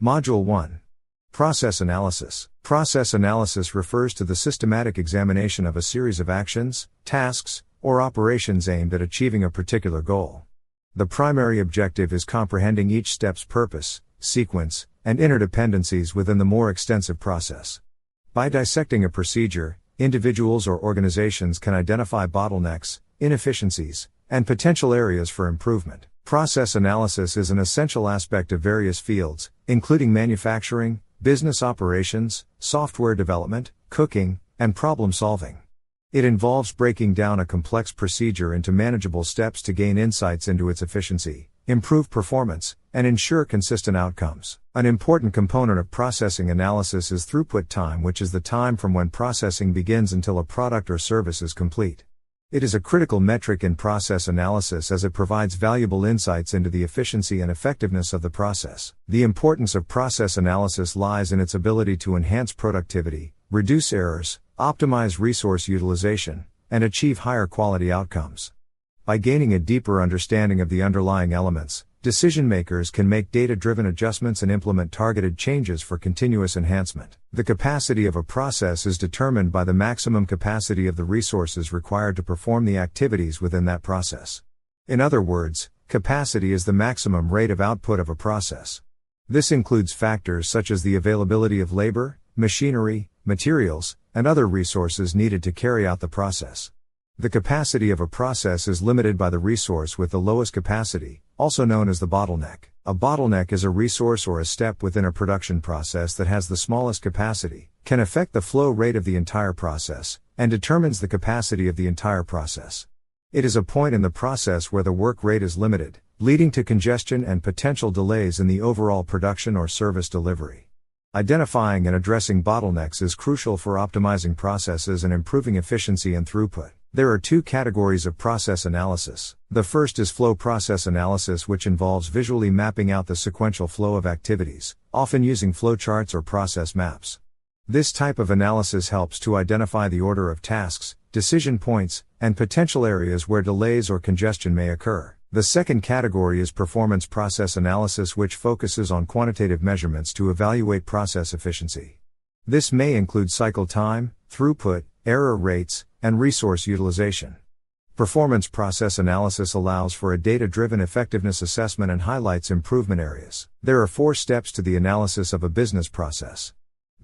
Module 1. Process analysis. Process analysis refers to the systematic examination of a series of actions, tasks, or operations aimed at achieving a particular goal. The primary objective is comprehending each step's purpose, sequence, and interdependencies within the more extensive process. By dissecting a procedure, individuals or organizations can identify bottlenecks, inefficiencies, and potential areas for improvement. Process analysis is an essential aspect of various fields, including manufacturing, business operations, software development, cooking, and problem solving. It involves breaking down a complex procedure into manageable steps to gain insights into its efficiency, improve performance, and ensure consistent outcomes. An important component of processing analysis is throughput time, which is the time from when processing begins until a product or service is complete. It is a critical metric in process analysis as it provides valuable insights into the efficiency and effectiveness of the process. The importance of process analysis lies in its ability to enhance productivity, reduce errors, optimize resource utilization, and achieve higher quality outcomes. By gaining a deeper understanding of the underlying elements, decision makers can make data-driven adjustments and implement targeted changes for continuous enhancement. The capacity of a process is determined by the maximum capacity of the resources required to perform the activities within that process. In other words, capacity is the maximum rate of output of a process. This includes factors such as the availability of labor, machinery, materials, and other resources needed to carry out the process. The capacity of a process is limited by the resource with the lowest capacity, also known as the bottleneck. A bottleneck is a resource or a step within a production process that has the smallest capacity, can affect the flow rate of the entire process, and determines the capacity of the entire process. It is a point in the process where the work rate is limited, leading to congestion and potential delays in the overall production or service delivery. Identifying and addressing bottlenecks is crucial for optimizing processes and improving efficiency and throughput. There are two categories of process analysis. The first is flow process analysis, which involves visually mapping out the sequential flow of activities, often using flowcharts or process maps. This type of analysis helps to identify the order of tasks, decision points, and potential areas where delays or congestion may occur. The second category is performance process analysis, which focuses on quantitative measurements to evaluate process efficiency. This may include cycle time, throughput, error rates, and resource utilization. Performance process analysis allows for a data-driven effectiveness assessment and highlights improvement areas. There are 4 steps to the analysis of a business process.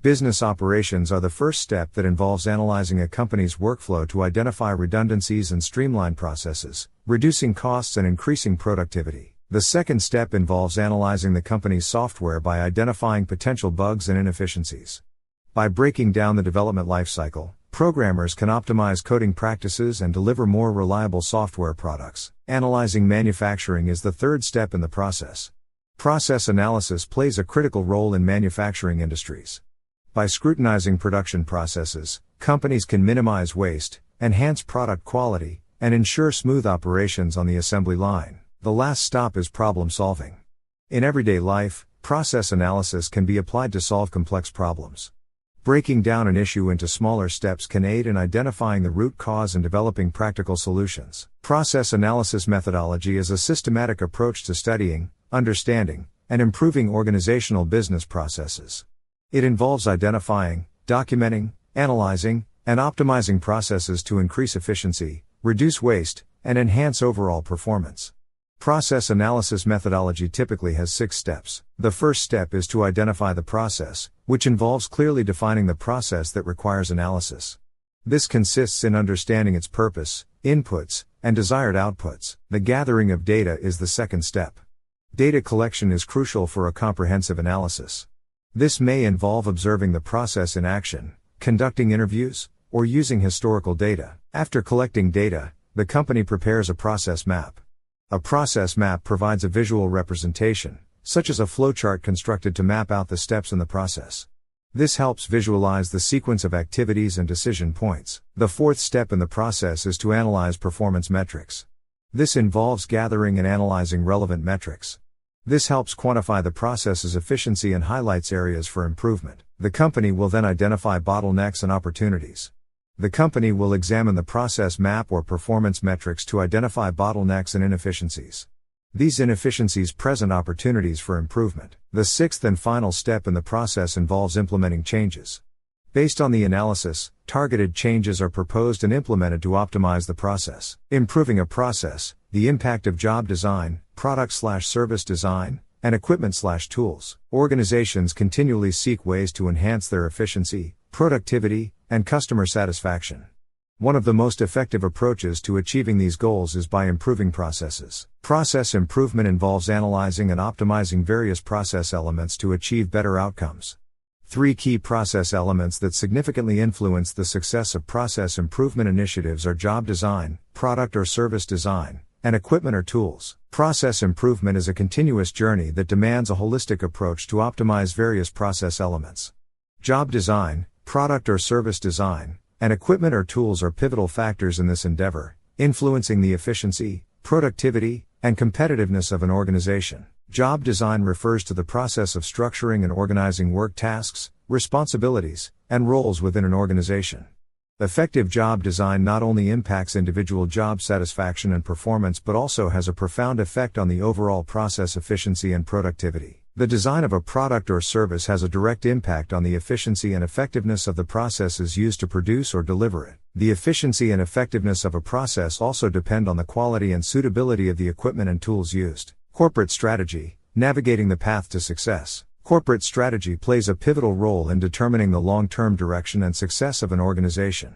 Business operations are the first step that involves analyzing a company's workflow to identify redundancies and streamline processes, reducing costs and increasing productivity. The second step involves analyzing the company's software by identifying potential bugs and inefficiencies. By breaking down the development lifecycle, programmers can optimize coding practices and deliver more reliable software products. Analyzing manufacturing is the third step in the process. Process analysis plays a critical role in manufacturing industries. By scrutinizing production processes, companies can minimize waste, enhance product quality, and ensure smooth operations on the assembly line. The last stop is problem solving. In everyday life, process analysis can be applied to solve complex problems. Breaking down an issue into smaller steps can aid in identifying the root cause and developing practical solutions. Process analysis methodology is a systematic approach to studying, understanding, and improving organizational business processes. It involves identifying, documenting, analyzing, and optimizing processes to increase efficiency, reduce waste, and enhance overall performance. Process analysis methodology typically has 6 steps. The first step is to identify the process, which involves clearly defining the process that requires analysis. This consists in understanding its purpose, inputs, and desired outputs. The gathering of data is the second step. Data collection is crucial for a comprehensive analysis. This may involve observing the process in action, conducting interviews, or using historical data. After collecting data, the company prepares a process map. A process map provides a visual representation, such as a flowchart constructed to map out the steps in the process. This helps visualize the sequence of activities and decision points. The fourth step in the process is to analyze performance metrics. This involves gathering and analyzing relevant metrics. This helps quantify the process's efficiency and highlights areas for improvement. The company will then identify bottlenecks and opportunities. The company will examine the process map or performance metrics to identify bottlenecks and inefficiencies. These inefficiencies present opportunities for improvement. The sixth and final step in the process involves implementing changes. Based on the analysis, targeted changes are proposed and implemented to optimize the process. Improving a process, the impact of job design, product/service design, and equipment/tools. Organizations continually seek ways to enhance their efficiency, productivity, and customer satisfaction. One of the most effective approaches to achieving these goals is by improving processes. Process improvement involves analyzing and optimizing various process elements to achieve better outcomes. Three key process elements that significantly influence the success of process improvement initiatives are job design, product or service design, and equipment or tools. Process improvement is a continuous journey that demands a holistic approach to optimize various process elements. Job design, product or service design, and equipment or tools are pivotal factors in this endeavor, influencing the efficiency, productivity, and competitiveness of an organization. Job design refers to the process of structuring and organizing work tasks, responsibilities, and roles within an organization. Effective job design not only impacts individual job satisfaction and performance but also has a profound effect on the overall process efficiency and productivity. The design of a product or service has a direct impact on the efficiency and effectiveness of the processes used to produce or deliver it. The efficiency and effectiveness of a process also depend on the quality and suitability of the equipment and tools used. Corporate strategy, navigating the path to success. Corporate strategy plays a pivotal role in determining the long-term direction and success of an organization.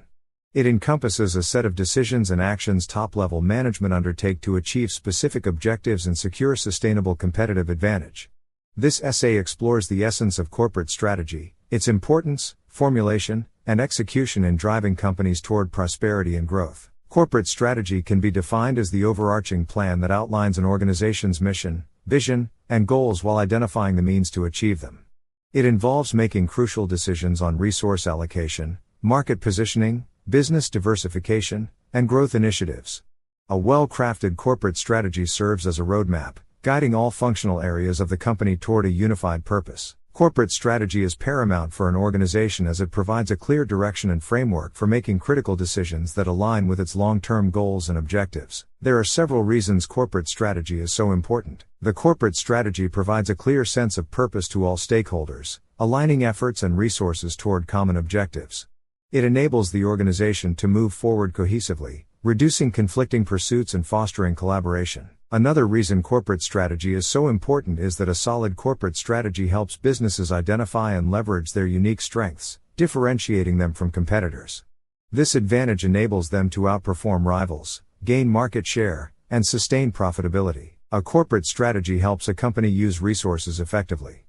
It encompasses a set of decisions and actions top-level management undertake to achieve specific objectives and secure sustainable competitive advantage. This essay explores the essence of corporate strategy, its importance, formulation, and execution in driving companies toward prosperity and growth. Corporate strategy can be defined as the overarching plan that outlines an organization's mission, vision, and goals while identifying the means to achieve them. It involves making crucial decisions on resource allocation, market positioning, business diversification, and growth initiatives. A well-crafted corporate strategy serves as a roadmap, guiding all functional areas of the company toward a unified purpose. Corporate strategy is paramount for an organization as it provides a clear direction and framework for making critical decisions that align with its long-term goals and objectives. There are several reasons corporate strategy is so important. The corporate strategy provides a clear sense of purpose to all stakeholders, aligning efforts and resources toward common objectives. It enables the organization to move forward cohesively, reducing conflicting pursuits and fostering collaboration. Another reason corporate strategy is so important is that a solid corporate strategy helps businesses identify and leverage their unique strengths, differentiating them from competitors. This advantage enables them to outperform rivals, gain market share, and sustain profitability. A corporate strategy helps a company use resources effectively.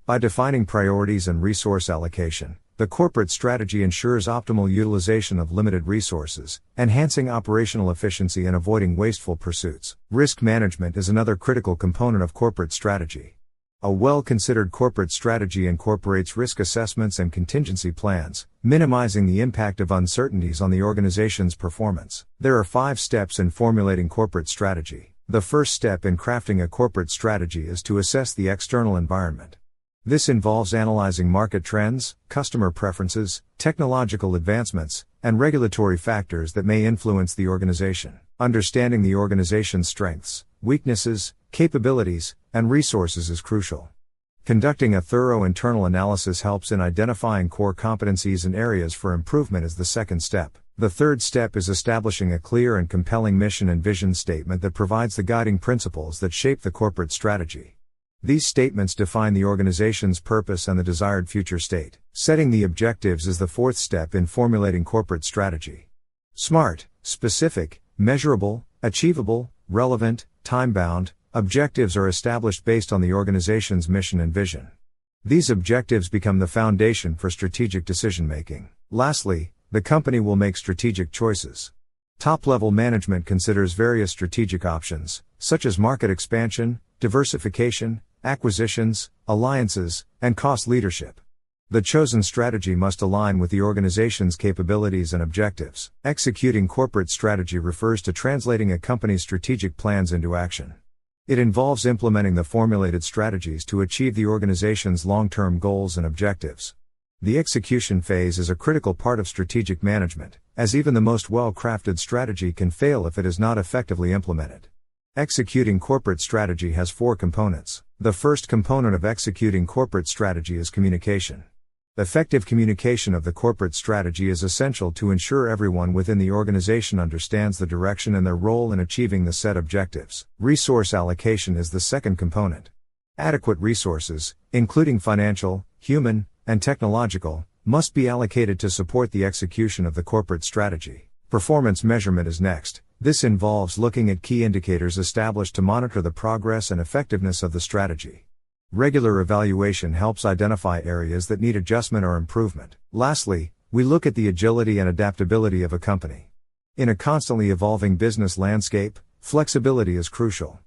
By defining priorities and resource allocation, the corporate strategy ensures optimal utilization of limited resources, enhancing operational efficiency and avoiding wasteful pursuits. Risk management is another critical component of corporate strategy. A well-considered corporate strategy incorporates risk assessments and contingency plans, minimizing the impact of uncertainties on the organization's performance. There are 5 steps in formulating corporate strategy. The first step in crafting a corporate strategy is to assess the external environment. This involves analyzing market trends, customer preferences, technological advancements, and regulatory factors that may influence the organization. Understanding the organization's strengths, weaknesses, capabilities, and resources is crucial. Conducting a thorough internal analysis helps in identifying core competencies and areas for improvement is the second step. The third step is establishing a clear and compelling mission and vision statement that provides the guiding principles that shape the corporate strategy. These statements define the organization's purpose and the desired future state. Setting the objectives is the fourth step in formulating corporate strategy. SMART, specific, measurable, achievable, relevant, time-bound, objectives are established based on the organization's mission and vision. These objectives become the foundation for strategic decision-making. Lastly, the company will make strategic choices. Top-level management considers various strategic options, such as market expansion, diversification, acquisitions, alliances, and cost leadership. The chosen strategy must align with the organization's capabilities and objectives. Executing corporate strategy refers to translating a company's strategic plans into action. It involves implementing the formulated strategies to achieve the organization's long-term goals and objectives. The execution phase is a critical part of strategic management, as even the most well-crafted strategy can fail if it is not effectively implemented. Executing corporate strategy has 4 components. The first component of executing corporate strategy is communication. Effective communication of the corporate strategy is essential to ensure everyone within the organization understands the direction and their role in achieving the set objectives. Resource allocation is the second component. Adequate resources, including financial, human, and technological, must be allocated to support the execution of the corporate strategy. Performance measurement is next. This involves looking at key indicators established to monitor the progress and effectiveness of the strategy. Regular evaluation helps identify areas that need adjustment or improvement. Lastly, we look at the agility and adaptability of a company. In a constantly evolving business landscape, flexibility is crucial.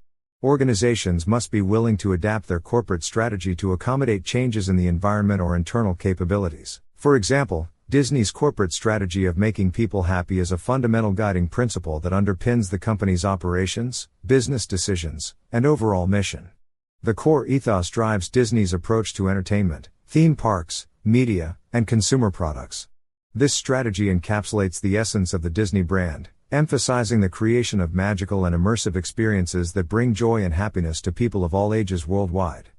Organizations must be willing to adapt their corporate strategy to accommodate changes in the environment or internal capabilities. For example, Disney's corporate strategy of making people happy is a fundamental guiding principle that underpins the company's operations, business decisions, and overall mission. The core ethos drives Disney's approach to entertainment, theme parks, media, and consumer products. This strategy encapsulates the essence of the Disney brand, emphasizing the creation of magical and immersive experiences that bring joy and happiness to people of all ages worldwide.